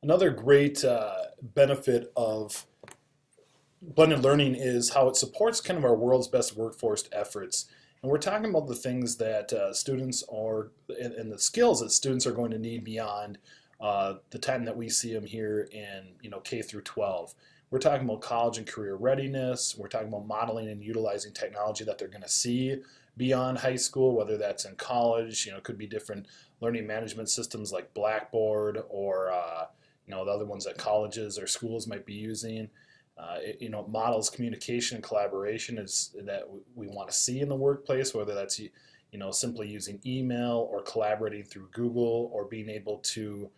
Another great benefit of blended learning is how it supports kind of our world's best workforce efforts. And we're talking about the things that students are, and the skills that students are going to need beyond the time that we see them here in K through 12. We're talking about college and career readiness. We're talking about modeling and utilizing technology that they're going to see beyond high school, whether that's in college. It could be different learning management systems like Blackboard or the other ones that colleges or schools might be using. It models communication and collaboration is that we want to see in the workplace, whether that's simply using email or collaborating through Google or being able to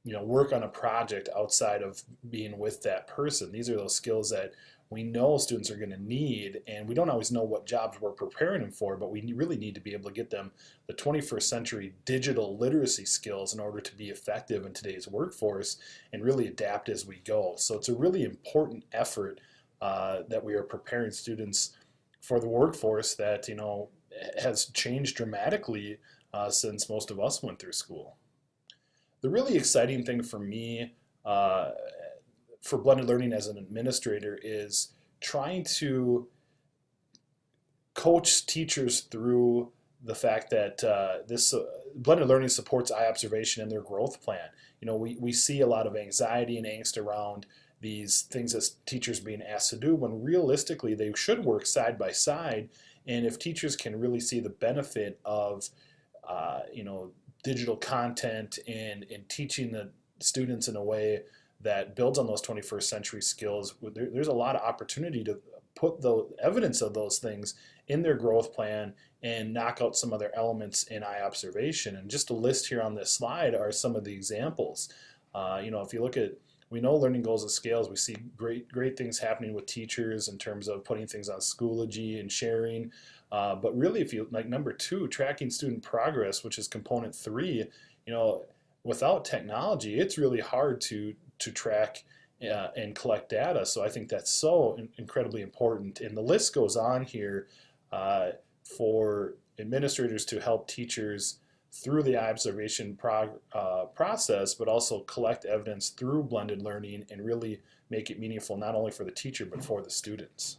work on a project outside of being with that person. These are those skills that we know students are going to need, and we don't always know what jobs we're preparing them for, but we really need to be able to get them the 21st century digital literacy skills in order to be effective in today's workforce and really adapt as we go. So it's a really important effort that we are preparing students for the workforce that has changed dramatically since most of us went through school. The really exciting thing for me for blended learning as an administrator is trying to coach teachers through the fact that this blended learning supports eye observation and their growth plan. We see a lot of anxiety and angst around these things as teachers being asked to do when realistically they should work side by side. And if teachers can really see the benefit of digital content and teaching the students in a way that builds on those 21st century skills, there's a lot of opportunity to put the evidence of those things in their growth plan and knock out some other elements in eye observation. And just a list here on this slide are some of the examples. If you look at, we know learning goals and scales, we see great things happening with teachers in terms of putting things on Schoology and sharing. But really, if you like number 2, tracking student progress, which is component 3, without technology, it's really hard to track and collect data. So I think that's so incredibly important. And the list goes on here for administrators to help teachers through the observation process, but also collect evidence through blended learning and really make it meaningful not only for the teacher but for the students.